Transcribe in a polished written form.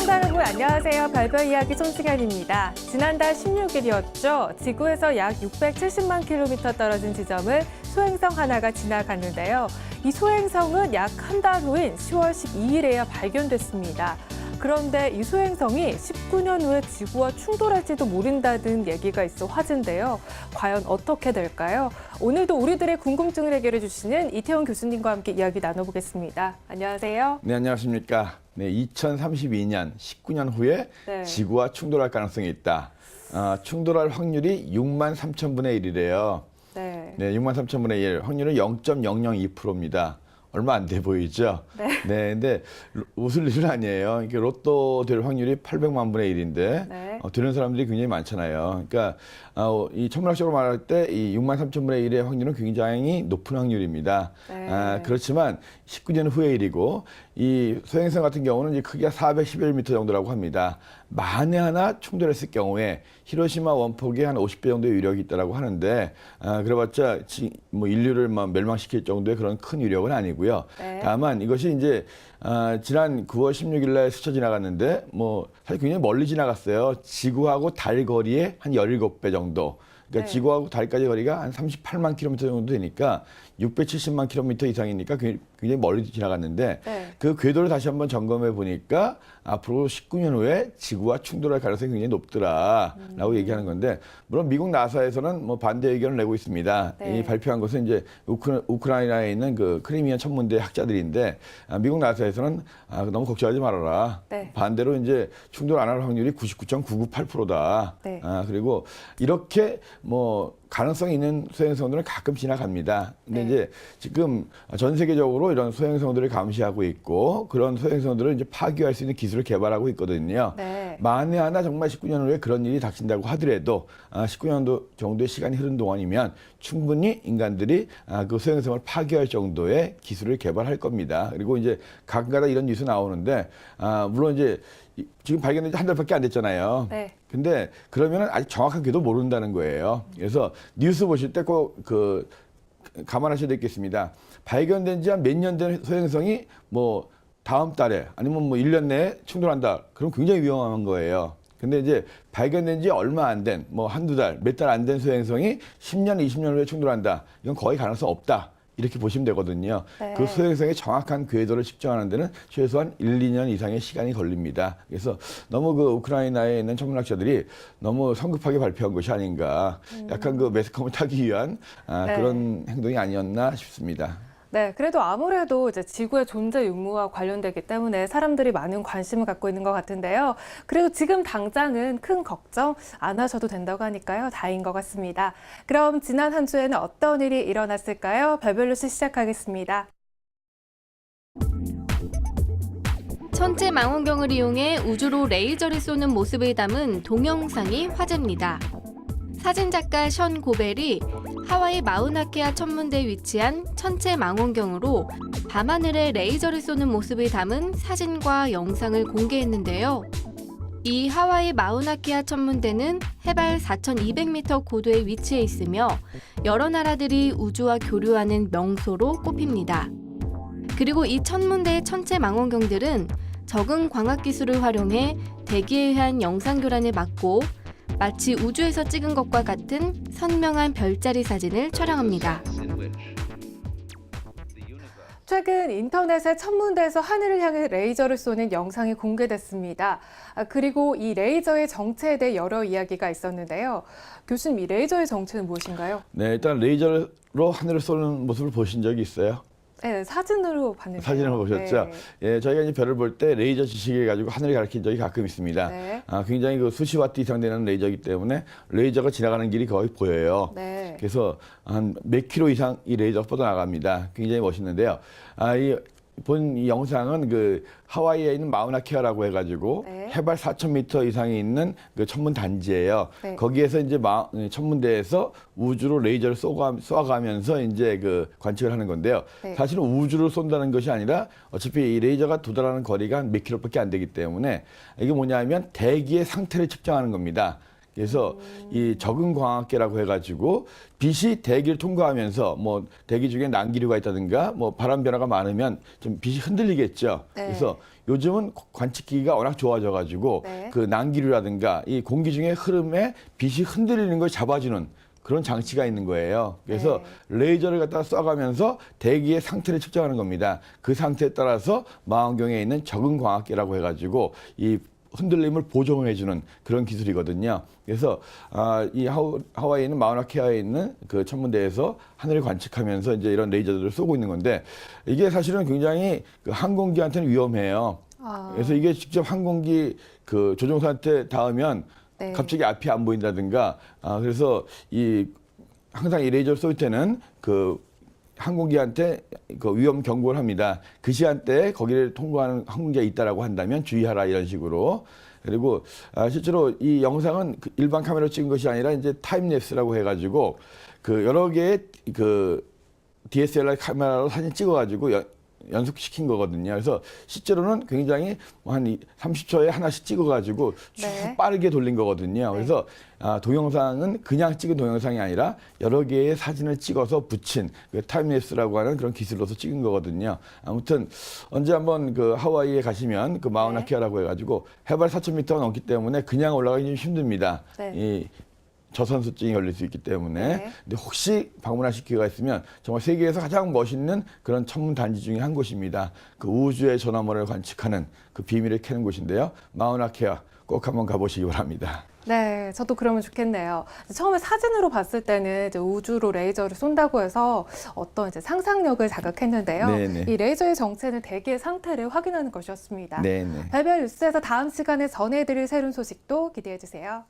시청자 여러분 안녕하세요. 별별 이야기 손승현입니다. 지난달 16일이었죠. 지구에서 약 670만 킬로미터 떨어진 지점을 소행성 하나가 지나갔는데요. 이 소행성은 약 한 달 후인 10월 12일에야 발견됐습니다. 그런데 이 소행성이 19년 후에 지구와 충돌할지도 모른다는 얘기가 있어 화제인데요. 과연 어떻게 될까요? 오늘도 우리들의 궁금증을 해결해 주시는 이태원 교수님과 함께 이야기 나눠보겠습니다. 안녕하세요. 네, 안녕하십니까. 네, 2032년 19년 후에 지구와 충돌할 가능성이 있다. 충돌할 확률이 6만 3천분의 1이래요. 네, 6만 3천분의 1. 확률은 0.002%입니다. 얼마 안 돼 보이죠? 네. 네, 근데 웃을 일은 아니에요. 이게 로또 될 확률이 800만 분의 1인데 되는 사람들이 굉장히 많잖아요. 그러니까 이 천문학적으로 말할 때 이 6만 3천 분의 1의 확률은 굉장히 높은 확률입니다. 그렇지만 19년 후의 일이고 이 소행성 같은 경우는 이제 크기가 411m 정도라고 합니다. 만에 하나 충돌했을 경우에 히로시마 원폭이 한 50배 정도의 위력이 있다고 하는데 그래봤자 뭐 인류를 멸망시킬 정도의 그런 큰 위력은 아니고요. 다만 이것이 이제 지난 9월 16일 날 스쳐 지나갔는데 뭐 사실 굉장히 멀리 지나갔어요. 지구하고 달 거리의 한 17배 정도. 그러니까 지구하고 달까지 거리가 한 38만 킬로미터 정도 되니까 670만 킬로미터 이상이니까 굉장히 멀리 지나갔는데 그 궤도를 다시 한번 점검해 보니까 앞으로 19년 후에 지구와 충돌할 가능성이 굉장히 높더라라고 얘기하는 건데 물론 미국 나사에서는 뭐 반대 의견을 내고 있습니다. 이 발표한 것은 이제 우크라이나에 있는 그 크리미아 천문대 학자들인데 미국 나사에서는 너무 걱정하지 말아라. 반대로 이제 충돌 안 할 확률이 99.998%다. 그리고 이렇게 뭐 가능성이 있는 소행성들은 가끔 지나갑니다. 근데 이제 지금 전 세계적으로 이런 소행성들을 감시하고 있고 그런 소행성들을 이제 파괴할 수 있는 기술을 개발하고 있거든요. 만에 하나 정말 19년 후에 그런 일이 닥친다고 하더라도 19년 정도의 시간이 흐른 동안이면 충분히 인간들이 그 소행성을 파괴할 정도의 기술을 개발할 겁니다. 그리고 이제 가끔가다 이런 뉴스 나오는데 물론 이제 지금 발견된 지 한 달밖에 안 됐잖아요. 근데 그러면은 아직 정확한 궤도 모른다는 거예요. 그래서 뉴스 보실 때 꼭 감안하셔야 되겠습니다. 발견된 지 한 몇 년 된 소행성이 뭐 다음 달에 아니면 뭐 1년 내에 충돌한다. 그럼 굉장히 위험한 거예요. 근데 이제 발견된 지 얼마 안 된, 뭐 한두 달, 몇 달 안 된 소행성이 10년, 20년 후에 충돌한다. 이건 거의 가능성 없다. 이렇게 보시면 되거든요. 그 소행성의 정확한 궤도를 측정하는 데는 최소한 1, 2년 이상의 시간이 걸립니다. 그래서 너무 그 우크라이나에 있는 천문학자들이 너무 성급하게 발표한 것이 아닌가. 약간 그 매스컴을 타기 위한 그런 행동이 아니었나 싶습니다. 네, 그래도 아무래도 이제 지구의 존재 유무와 관련되기 때문에 사람들이 많은 관심을 갖고 있는 것 같은데요. 그래도 지금 당장은 큰 걱정 안 하셔도 된다고 하니까요. 다행인 것 같습니다. 그럼 지난 한 주에는 어떤 일이 일어났을까요? 별별 뉴스 시작하겠습니다. 천체 망원경을 이용해 우주로 레이저를 쏘는 모습을 담은 동영상이 화제입니다. 사진작가 션 고벨이 하와이 마우나케아 천문대에 위치한 천체 망원경으로 밤하늘에 레이저를 쏘는 모습을 담은 사진과 영상을 공개했는데요. 이 하와이 마우나케아 천문대는 해발 4,200m 고도에 위치해 있으며 여러 나라들이 우주와 교류하는 명소로 꼽힙니다. 그리고 이 천문대의 천체 망원경들은 적은 광학 기술을 활용해 대기에 의한 영상 교란을 막고 마치 우주에서 찍은 것과 같은 선명한 별자리 사진을 촬영합니다. 최근 인터넷에 천문대에서 하늘을 향해 레이저를 쏘는 영상이 공개됐습니다. 그리고 이 레이저의 정체에 대해 여러 이야기가 있었는데요. 교수님, 이 레이저의 정체는 무엇인가요? 네, 일단 레이저로 하늘을 쏘는 모습을 보신 적이 있어요? 네, 사진으로 봤는데요. 사진을 보셨죠? 예, 저희가 이제 별을 볼 때 레이저 지식을 가지고 하늘을 가리킨 적이 가끔 있습니다. 굉장히 그 수십 와트 이상 되는 레이저이기 때문에 레이저가 지나가는 길이 거의 보여요. 그래서 한 몇 킬로 이상 이 레이저가 뻗어나갑니다. 굉장히 멋있는데요. 이 영상은 그 하와이에 있는 마우나케아라고 해가지고 해발 4,000m 이상이 있는 그 천문 단지예요. 거기에서 이제 천문대에서 우주로 레이저를 쏘아가면서 이제 그 관측을 하는 건데요. 사실은 우주를 쏜다는 것이 아니라 어차피 이 레이저가 도달하는 거리가 한 몇 킬로밖에 안 되기 때문에 이게 뭐냐면 대기의 상태를 측정하는 겁니다. 그래서 이 적응 광학계라고 해가지고 빛이 대기를 통과하면서 뭐 대기 중에 난기류가 있다든가 뭐 바람 변화가 많으면 좀 빛이 흔들리겠죠. 네. 그래서 요즘은 관측기가 워낙 좋아져가지고 네. 그 난기류라든가 이 공기 중에 흐름에 빛이 흔들리는 걸 잡아주는 그런 장치가 있는 거예요. 그래서 레이저를 갖다 쏴가면서 대기의 상태를 측정하는 겁니다. 그 상태에 따라서 망원경에 있는 적응 광학계라고 해가지고 이 흔들림을 보정해주는 그런 기술이거든요. 그래서 이 하와이는 마우나케아에 있는 그 천문대에서 하늘을 관측하면서 이제 이런 레이저들을 쏘고 있는 건데 이게 사실은 굉장히 그 항공기한테는 위험해요. 그래서 이게 직접 항공기 그 조종사한테 닿으면 네. 갑자기 앞이 안 보인다든가 그래서 항상 이 레이저를 쏠 때는 그 항공기한테 그 위험 경고를 합니다. 그 시간대에 거기를 통과하는 항공기가 있다라고 한다면 주의하라 이런 식으로. 그리고 실제로 이 영상은 그 일반 카메라로 찍은 것이 아니라 이제 타임랩스라고 해가지고 그 여러 개의 그 DSLR 카메라로 사진 찍어가지고 연속시킨 거거든요. 그래서 실제로는 굉장히 한 30초에 하나씩 찍어가지고 쭉 네. 빠르게 돌린 거거든요. 그래서 동영상은 그냥 찍은 동영상이 아니라 여러 개의 사진을 찍어서 붙인 그 타임랩스라고 하는 그런 기술로서 찍은 거거든요. 아무튼 언제 한번 그 하와이에 가시면 그 마우나케아라고 해가지고 해발 4,000m가 넘기 때문에 그냥 올라가기 좀 힘듭니다. 네. 이 저산소증이 걸릴 수 있기 때문에 네. 근데 혹시 방문하실 기회가 있으면 정말 세계에서 가장 멋있는 그런 천문 단지 중에 한 곳입니다. 그 우주의 전화번호를 관측하는 그 비밀을 캐는 곳인데요. 마우나케아 꼭 한번 가보시기 바랍니다. 네, 저도 그러면 좋겠네요. 처음에 사진으로 봤을 때는 이제 우주로 레이저를 쏜다고 해서 어떤 이제 상상력을 자극했는데요. 네네. 이 레이저의 정체는 대기의 상태를 확인하는 것이었습니다. 네네. 별별 뉴스에서 다음 시간에 전해드릴 새로운 소식도 기대해 주세요.